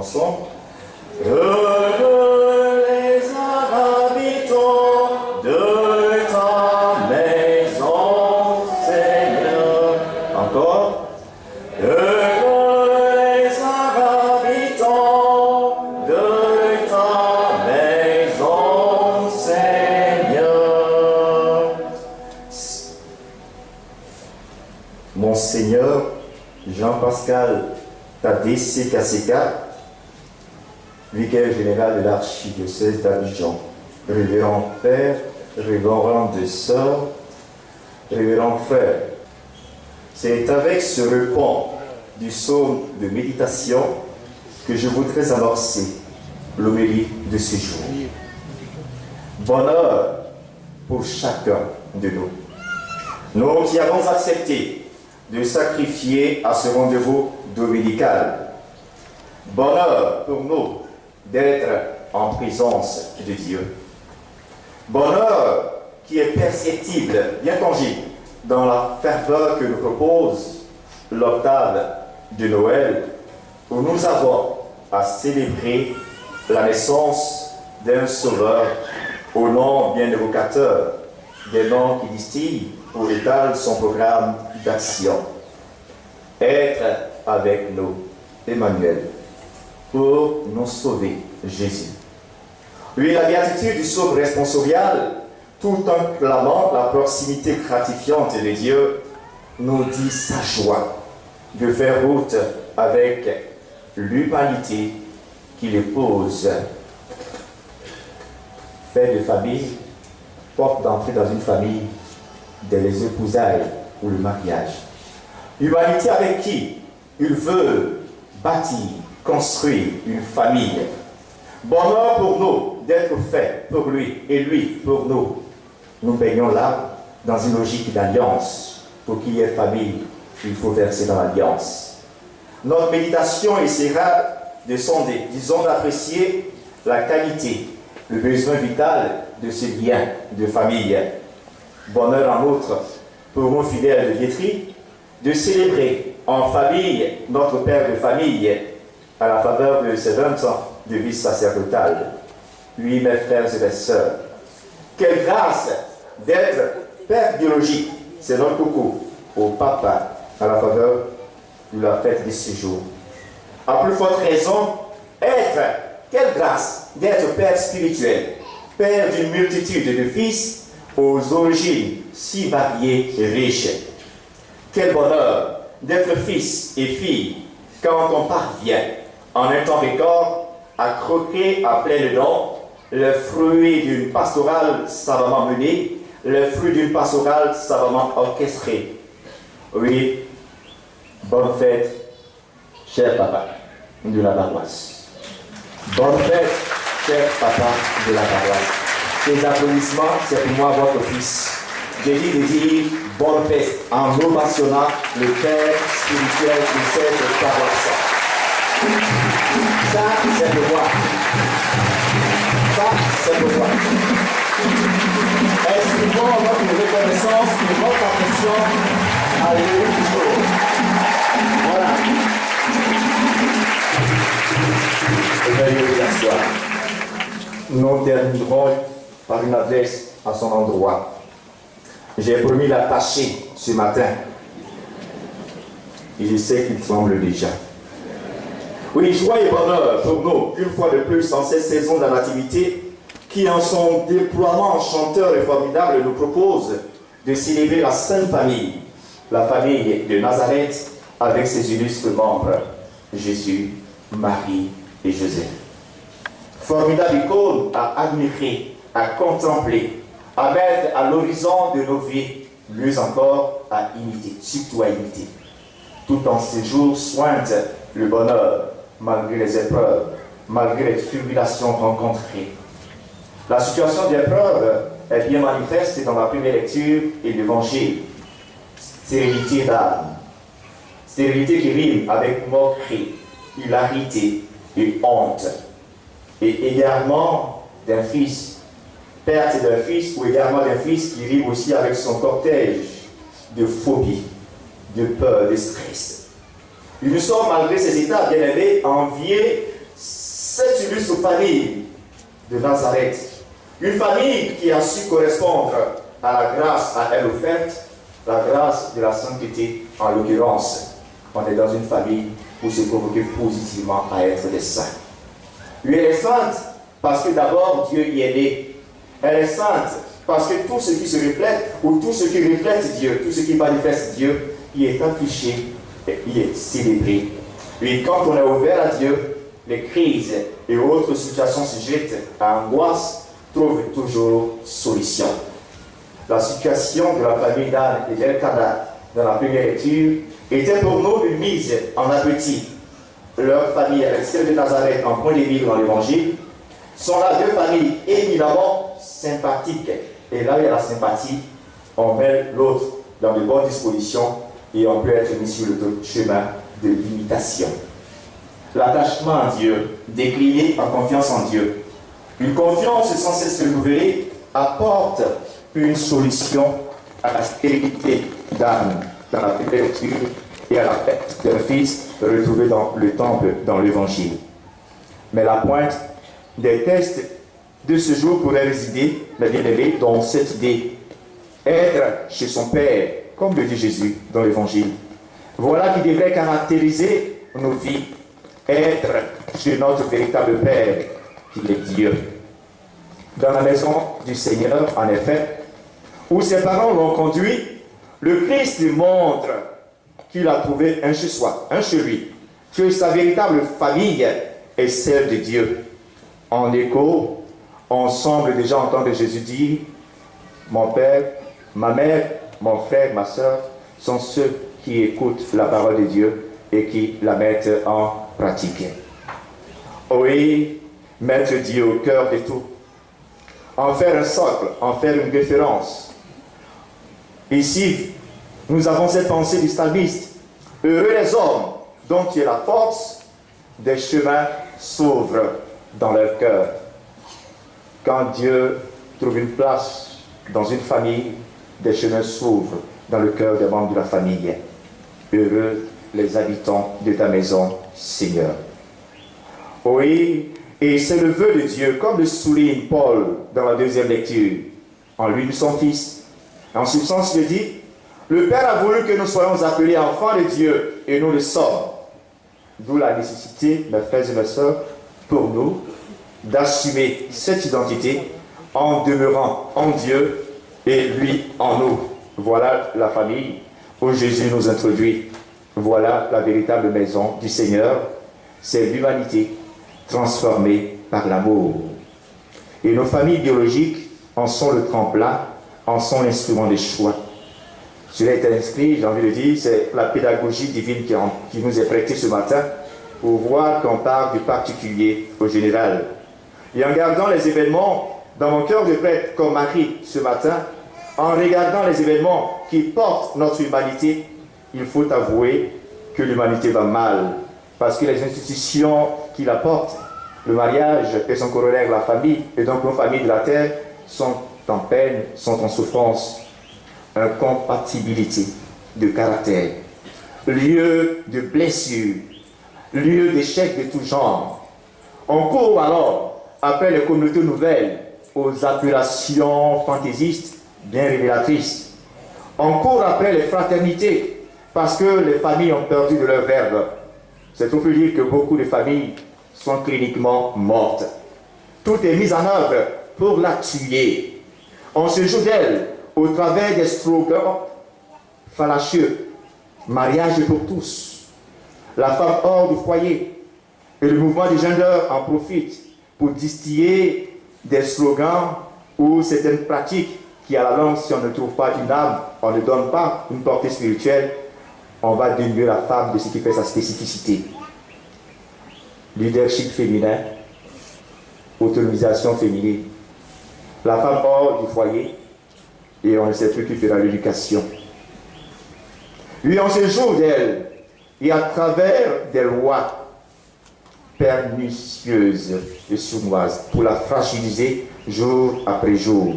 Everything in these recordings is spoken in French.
ensemble. Heureux les habitants de ta maison, Seigneur. Encore. Heureux les habitants de ta maison, Seigneur. Monseigneur Jean-Pascal Tadé Kaseka, vicaire général de l'archidiocèse d'Abidjan, révérend père, révérend de sœurs, révérend frère. C'est avec ce repas du psaume de méditation que je voudrais amorcer l'homélie de ce jour. Bonheur pour chacun de nous. Nous qui avons accepté de sacrifier à ce rendez-vous dominical. Bonheur pour nous d'être en présence de Dieu. Bonheur qui est perceptible, bien tangible, dans la ferveur que nous propose l'octave de Noël, où nous avons à célébrer la naissance d'un sauveur au nom bien évocateur, des noms qui distillent ou étalent son programme d'action. Être avec nous, Emmanuel, pour nous sauver, Jésus. Oui, la béatitude du psaume responsorial, tout en clamant la proximité gratifiante de Dieu, nous dit sa joie de faire route avec l'humanité qui l'épouse. Fait de famille, porte d'entrée dans une famille, dès les épousailles ou le mariage. Humanité avec qui il veut bâtir, construire une famille. Bonheur pour nous d'être fait pour lui et lui pour nous. Nous baignons là dans une logique d'alliance. Pour qu'il y ait famille, il faut verser dans l'alliance. Notre méditation essaiera de sonder, disons d'apprécier la qualité, le besoin vital de ce lien de famille. Bonheur en outre pour nous fidèles de Vietri de célébrer en famille notre père de famille à la faveur de ses 20 ans de vie sacerdotale. Oui, mes frères et mes sœurs, quelle grâce d'être père biologique, c'est notre coucou au papa à la faveur de la fête de ce jour. À plus forte raison, être, quelle grâce d'être père spirituel, père d'une multitude de fils aux origines si variées et riches. Quel bonheur d'être fils et fille quand on parvient en un temps record à croquer à pleines dents le fruit d'une pastorale savamment menée, le fruit d'une pastorale savamment orchestrée. Oui, bonne fête, cher papa de la paroisse. Bonne fête, cher papa de la paroisse. Ces applaudissements, c'est pour moi votre fils. J'ai dit de dire bonne fête en ovationnant le père spirituel de cette paroisse. Ça, c'est pour moi. Ça, c'est pour moi. Exprimons notre reconnaissance et votre attention à l'église du jour. Voilà. Veuillez vous asseoir. Nous terminerons par une adresse à son endroit. J'ai promis l'attacher ce matin. Et je sais qu'il tremble déjà. Oui, joie et bonheur pour nous, une fois de plus, en cette saison de la Nativité, qui en son déploiement chanteur et formidable nous propose de célébrer la Sainte Famille, la famille de Nazareth, avec ses illustres membres, Jésus, Marie et Joseph. Formidable icône à admirer, à contempler, à mettre à l'horizon de nos vies, mieux encore à imiter, surtout à imiter. Tout en ces jours sointe le bonheur, malgré les épreuves, malgré les tribulations rencontrées. La situation d'épreuve est bien manifeste dans la première lecture et l'évangile. Stérilité d'âme. Stérilité qui rime avec moquerie, hilarité et honte. Et égarement d'un fils, perte d'un fils, ou également d'un fils qui rime aussi avec son cortège de phobie, de peur, de stress. Nous sommes, malgré ces états bien élevés, enviés cette illustre famille de Nazareth, une famille qui a su correspondre à la grâce à elle offerte, la grâce de la sainteté en l'occurrence. On est dans une famille pour se provoquer positivement à être des saints. Oui, elle est sainte parce que d'abord Dieu y est né. Elle est sainte parce que tout ce qui se reflète, ou tout ce qui reflète Dieu, tout ce qui manifeste Dieu, y est affiché, y est célébré. Oui, quand on est ouvert à Dieu, les crises et autres situations sujettes à angoisse trouvent toujours solution. La situation de la famille d'Anne et d'Elkana dans la première lecture était pour nous une mise en appétit. Leur famille avec celle de Nazareth en point de vue dans l'évangile sont là deux familles éminemment sympathiques. Et là, il y a la sympathie, on met l'autre dans de bonnes dispositions et on peut être mis sur le chemin de l'imitation. L'attachement à Dieu, décliné en confiance en Dieu. Une confiance sans cesse renouvelée apporte une solution à la stérilité d'âme dans la première lecture et à la perte d'un fils retrouvé dans le temple dans l'évangile. Mais la pointe des textes de ce jour pourrait résider, mes bien-aimés, dans cette idée. Être chez son Père, comme le dit Jésus dans l'évangile. Voilà qui devrait caractériser nos vies. Être chez notre véritable Père, qui est Dieu. Dans la maison du Seigneur, en effet, où ses parents l'ont conduit, le Christ montre qu'il a trouvé un chez soi, un chez lui, que sa véritable famille est celle de Dieu. En écho, on semble déjà entendre Jésus dire « Mon Père, ma mère, mon frère, ma soeur sont ceux qui écoutent la parole de Dieu et qui la mettent en pratique. » Oui, mettre Dieu au cœur de tout. En faire un socle, en faire une référence. Ici, nous avons cette pensée du psalmiste. Heureux les hommes dont tu es la force, des chemins s'ouvrent dans leur cœur. Quand Dieu trouve une place dans une famille, des chemins s'ouvrent dans le cœur des membres de la famille. Heureux les habitants de ta maison, Seigneur. Oui, et c'est le vœu de Dieu, comme le souligne Paul dans la deuxième lecture, en lui de son Fils. En substance, il dit, le Père a voulu que nous soyons appelés enfants de Dieu, et nous le sommes. D'où la nécessité, mes frères et mes sœurs, pour nous, d'assumer cette identité en demeurant en Dieu et lui en nous. Voilà la famille où Jésus nous introduit. Voilà la véritable maison du Seigneur. C'est l'humanité transformée par l'amour. Et nos familles biologiques en sont le tremplin, en sont l'instrument de choix. Cela est inscrit, j'ai envie de dire, c'est la pédagogie divine qui nous est prêtée ce matin pour voir qu'on part du particulier au général. Et en regardant les événements dans mon cœur de prêtre comme Marie ce matin, en regardant les événements qui portent notre humanité, il faut avouer que l'humanité va mal. Parce que les institutions qui la portent, le mariage et son corollaire, la famille, et donc nos familles de la terre, sont en peine, sont en souffrance. Incompatibilité de caractère, lieu de blessures, lieu d'échecs de tout genre. On court alors après les communautés nouvelles aux appellations fantaisistes bien révélatrices. On court après les fraternités parce que les familles ont perdu de leur verbe. C'est tout pour dire que beaucoup de familles sont cliniquement mortes. Tout est mis en œuvre pour la tuer. On se joue d'elle au travers des slogans fallacieux. Mariage pour tous. La femme hors du foyer. Et le mouvement des gender en profite pour distiller des slogans ou certaines pratiques qui, à la longue, si on ne trouve pas une âme, on ne donne pas une portée spirituelle, on va dénuer la femme de ce qui fait sa spécificité. Leadership féminin, autonomisation féminine. La femme hors du foyer, et on ne sait plus qui fera l'éducation. Lui, on se joue d'elle, et à travers des lois pernicieuses et sournoises, pour la fragiliser jour après jour.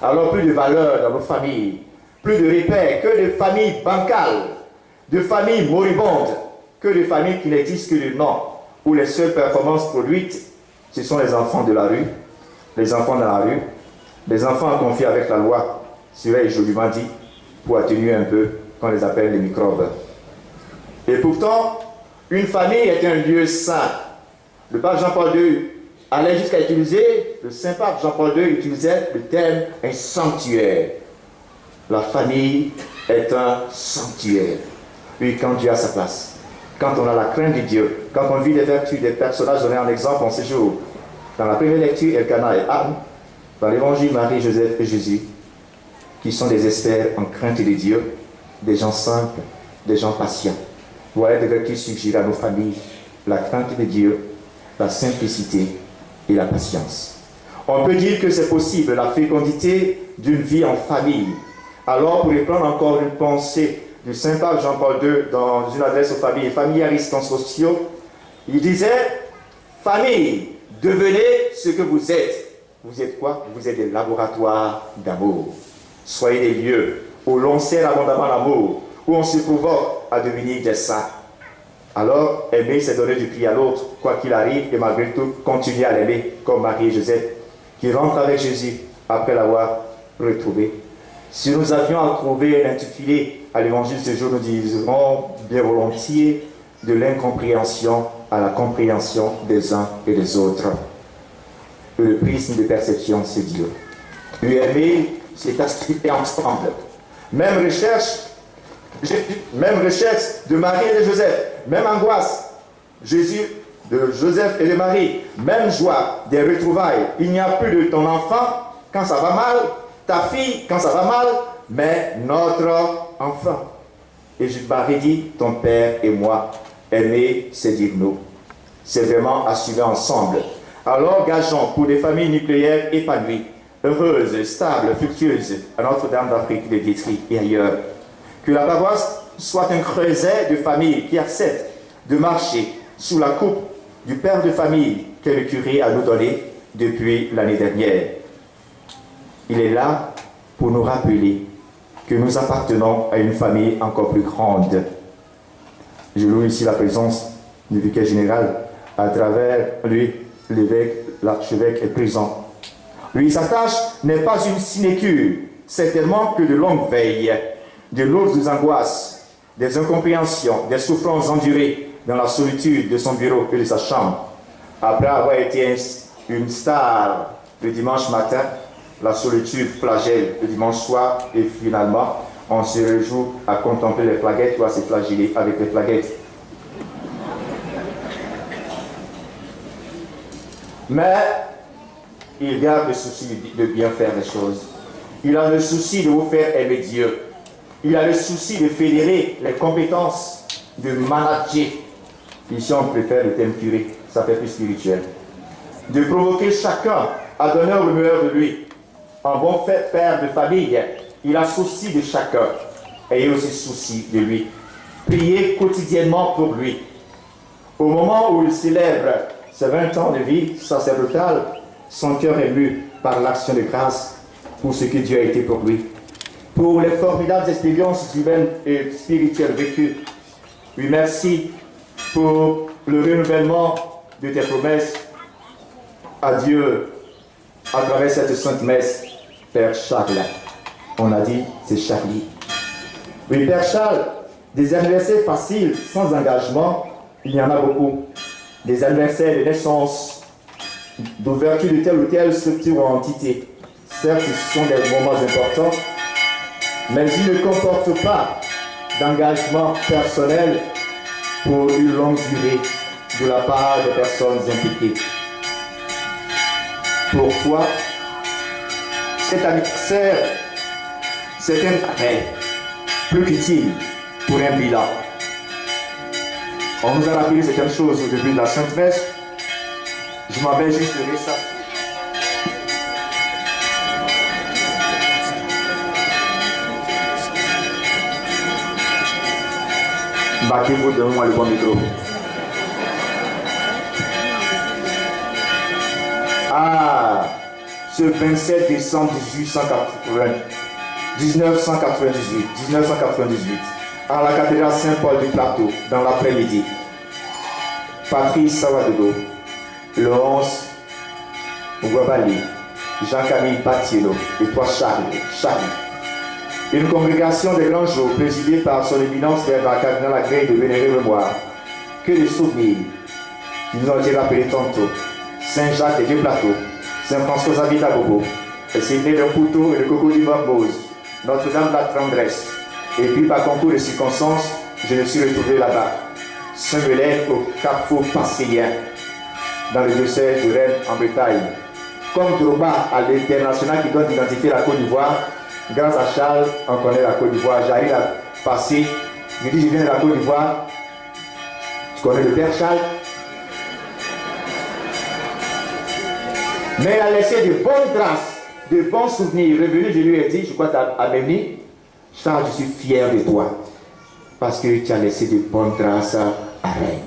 Alors plus de valeur dans nos familles, plus de repères que de familles bancales, de familles moribondes, que de familles qui n'existent que de nom, où les seules performances produites ce sont les enfants de la rue, les enfants dans la rue, les enfants à confier avec la loi, serait joliment dit, pour atténuer un peu, qu'on les appelle les microbes. Et pourtant, une famille est un lieu saint. Le pape Jean-Paul II allait jusqu'à utiliser, le Saint-Pape Jean-Paul II utilisait le terme un sanctuaire. La famille est un sanctuaire. Oui, quand Dieu a sa place, quand on a la crainte de Dieu, quand on vit les vertus des personnages donnés en exemple en ce jour. Dans la première lecture, Elkanah et Anne, dans l'évangile, Marie, Joseph et Jésus, qui sont des experts en crainte de Dieu, des gens simples, des gens patients. Voilà des vertus suggérées à nos familles, la crainte de Dieu, la simplicité et la patience. On peut dire que c'est possible, la fécondité d'une vie en famille. Alors, pour reprendre encore une pensée du Saint-Pape Jean-Paul II dans une adresse aux familles, familiaristes en sociaux, il disait, famille, devenez ce que vous êtes. Vous êtes quoi? Vous êtes des laboratoires d'amour. Soyez des lieux où l'on sert abondamment l'amour, où on se provoque à devenir des saints. Alors, aimer, c'est donner du prix à l'autre, quoi qu'il arrive, et malgré tout, continuer à l'aimer, comme Marie et Joseph, qui rentrent avec Jésus après l'avoir retrouvé. Si nous avions à trouver un intitulé à l'évangile ce jour, nous dirons bien volontiers de l'incompréhension à la compréhension des uns et des autres. Et le prisme de perception, c'est Dieu. Lui aimer, c'est assister ensemble. Même recherche de Marie et de Joseph, même angoisse, Jésus, de Joseph et de Marie, même joie des retrouvailles. Il n'y a plus de ton enfant quand ça va mal, ta fille quand ça va mal, mais notre enfant. Et Marie dit, ton père et moi, aimer, c'est dire nous. C'est vraiment assumer ensemble. Alors gageons pour des familles nucléaires épanouies, heureuses, stables, fructueuses, à Notre-Dame d'Afrique, de Vitry et ailleurs. Que la paroisse soit un creuset de familles qui acceptent de marcher sous la coupe du père de famille que le curé a nous donné depuis l'année dernière. Il est là pour nous rappeler que nous appartenons à une famille encore plus grande. Je loue ici la présence du vicaire général. À travers lui, l'évêque, l'archevêque est présent. Lui, sa tâche n'est pas une sinécure, certainement que de longues veilles, de lourdes angoisses, des incompréhensions, des souffrances endurées dans la solitude de son bureau et de sa chambre. Après avoir été une star le dimanche matin, la solitude flagelle le dimanche soir, et finalement, on se réjoue à contempler les flagettes ou à se flageller avec les flagettes. Mais il garde le souci de bien faire les choses. Il a le souci de vous faire aimer Dieu. Il a le souci de fédérer les compétences, de manager. Ici, on préfère le thème curé, ça fait plus spirituel. De provoquer chacun à donner au meilleur de lui. Un bon père de famille, il a souci de chacun. Ayez aussi souci de lui. Priez quotidiennement pour lui. Au moment où il célèbre ses 20 ans de vie sacerdotale, son cœur est mu par l'action de grâce pour ce que Dieu a été pour lui. Pour les formidables expériences humaines et spirituelles vécues. Oui, merci pour le renouvellement de tes promesses à Dieu à travers cette sainte messe, Père Charles. On a dit, c'est Charlie. Oui, Père Charles, des anniversaires faciles, sans engagement, il y en a beaucoup. Des anniversaires de naissance, d'ouverture de telle ou telle structure ou entité. Certes, ce sont des moments importants, mais ils ne comportent pas d'engagement personnel pour une longue durée de la part des personnes impliquées. Pour toi, cet anniversaire, c'est un arrêt plus qu'utile pour un bilan. On nous a rappelé certaines choses au début de la Sainte Messe. Je m'en vais juste lever ça. Battez-vous de moi le bon micro. Ah, ce 27 décembre 1998, à la cathédrale Saint-Paul du Plateau, dans l'après-midi, Patrice Savadogo, le 11 Ouabali, Jean-Camille Batiello et toi Charles. Une congrégation des grands jours présidée par son éminence Frère Cardinal Agré de vénérée mémoire. Que des souvenirs qui nous ont été rappelés tantôt. Saint-Jacques des Vieux-Plateaux, Saint-François Xavier d'Agogo, Sidney de Couteau et de Coco du Barbose, Notre-Dame de la Tendresse. Et puis par concours de circonstances, je me suis retrouvé là-bas. Saint-Melaine au Carrefour Pascalien, dans le diocèse de Rennes en Bretagne. Comme Droba à l'international qui doit identifier la Côte d'Ivoire, grâce à Charles, on connaît la Côte d'Ivoire. J'arrive à passer, je dis je viens de la Côte d'Ivoire. Tu connais le père Charles? Mais il a laissé de bonnes traces, de bons souvenirs. Revenu, je lui ai dit, je crois à Méni, Charles, je suis fier de toi. Parce que tu as laissé de bonnes traces à Rennes.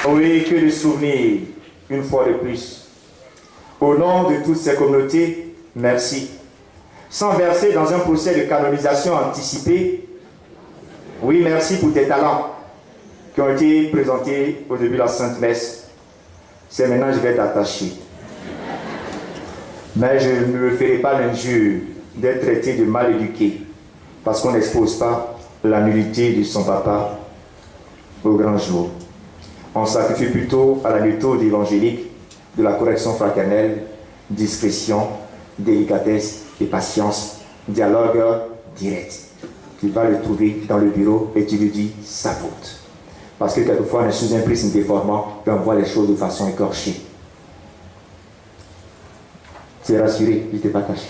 Oui, que de souvenirs, une fois de plus. Au nom de toutes ces communautés, merci. Sans verser dans un procès de canonisation anticipé, oui, merci pour tes talents qui ont été présentés au début de la Sainte Messe. C'est maintenant que je vais t'attacher. Mais je ne me ferai pas l'injure d'être traité de mal éduqué parce qu'on n'expose pas la nullité de son papa au grand jour. On sacrifie plutôt à la méthode évangélique de la correction fraternelle, discrétion, délicatesse et patience, dialogue direct. Tu vas le trouver dans le bureau et tu lui dis sa faute. Parce que quelquefois, on est sous un prisme déformant et on voit les choses de façon écorchée. Tu es rassuré, il ne t'est pas caché.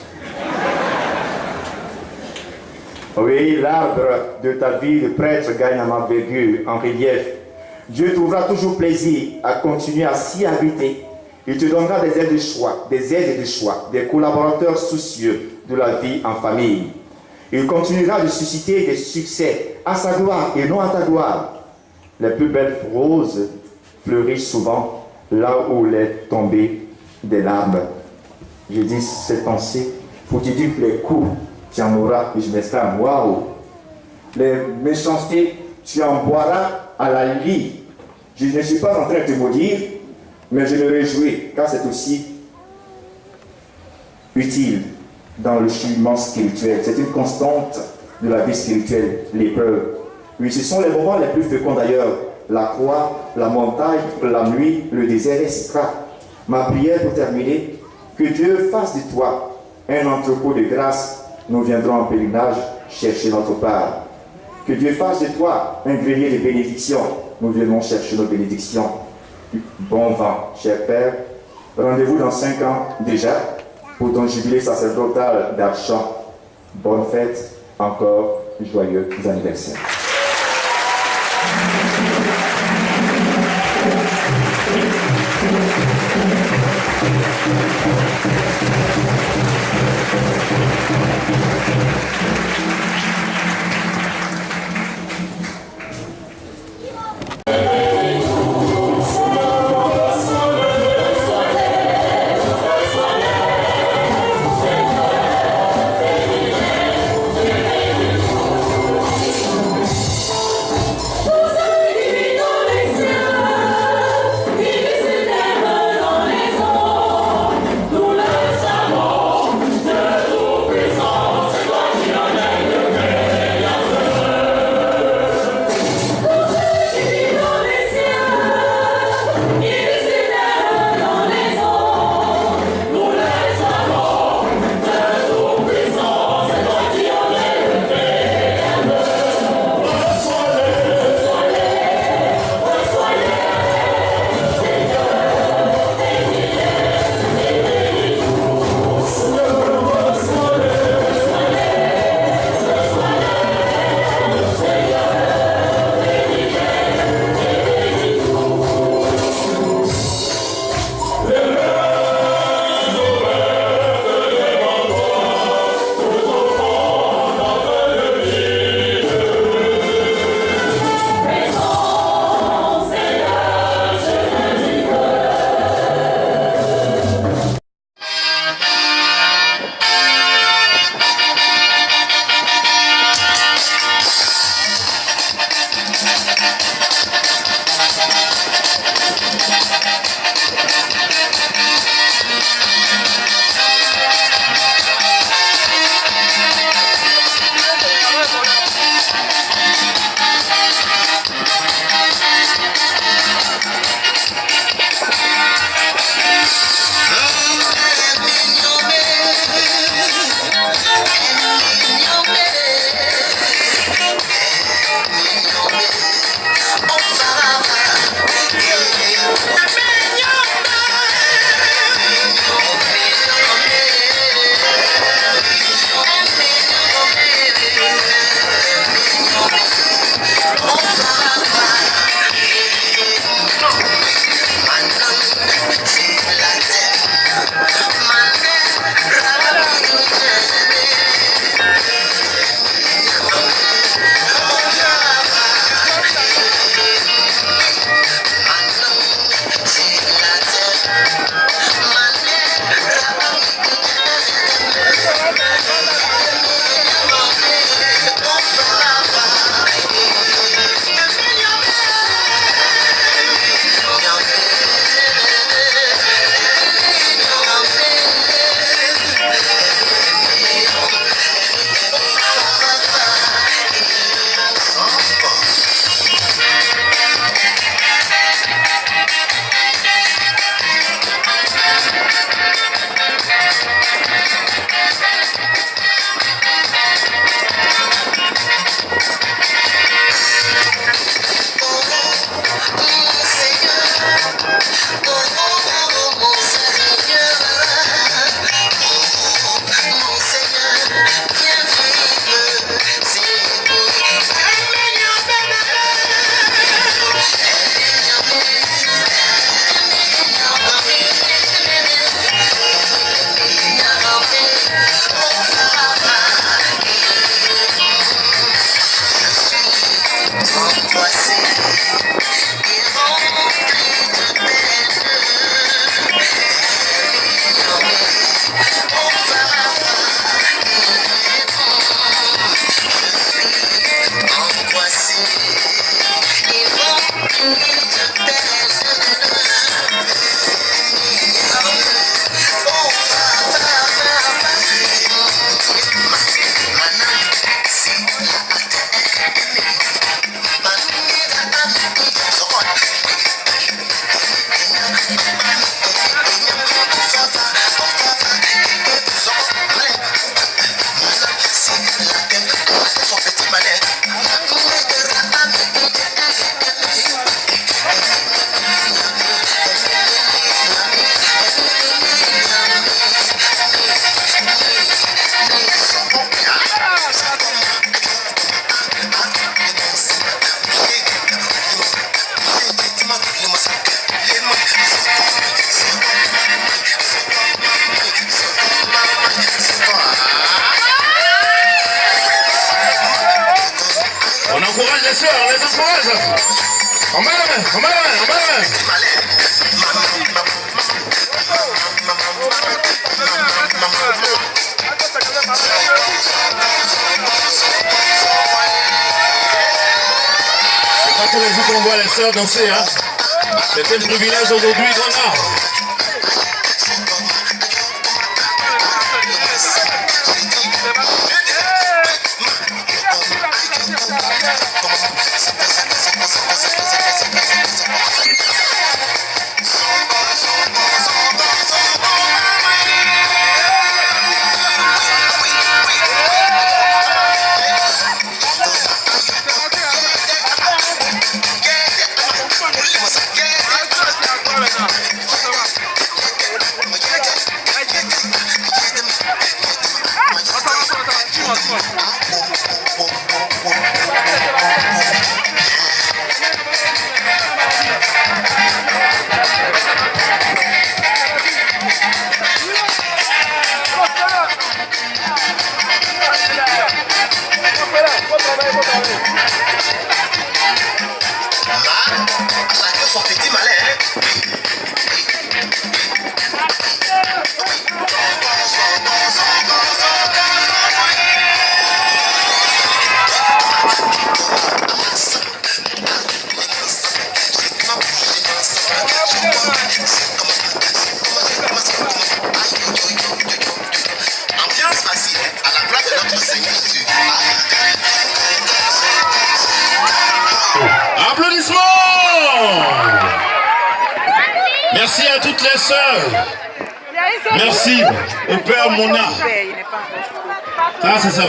Oui, l'arbre de ta vie de prêtre gagne en envergure, en relief. Dieu trouvera toujours plaisir à continuer à s'y habiter. Il te donnera des aides de choix, des collaborateurs soucieux de la vie en famille. Il continuera de susciter des succès à sa gloire et non à ta gloire. Les plus belles roses fleurissent souvent là où il est tombé des larmes. Je dis cette pensée pour te dire que les coups, tu en auras et je m'exclame, waouh! Les méchancetés, tu en boiras à la lie. Je ne suis pas en train de te maudire, mais je me réjouis car c'est aussi utile dans le cheminement spirituel. C'est une constante de la vie spirituelle, l'épreuve. Oui, ce sont les moments les plus féconds d'ailleurs. La croix, la montagne, la nuit, le désert, etc. Ma prière pour terminer, que Dieu fasse de toi un entrepôt de grâce. Nous viendrons en pèlerinage chercher notre part. Que Dieu fasse de toi un grenier de bénédictions. Nous viendrons chercher nos bénédictions. Bon vent, cher Père. Rendez-vous dans 5 ans déjà pour ton jubilé sacerdotal d'Archamps. Bonne fête, encore joyeux anniversaire. On encourage les sœurs, on les encourage. On met la main, on met la main, on met la main. C'est pas tous les jours qu'on voit les sœurs danser, hein. C'est un privilège aujourd'hui qu'on a. Chacun son petit malin. Ambiance facile à la place de notre Seigneur Jésus. Applaudissements! Merci à toutes les sœurs. Merci au Père Mona. Ça, c'est ça.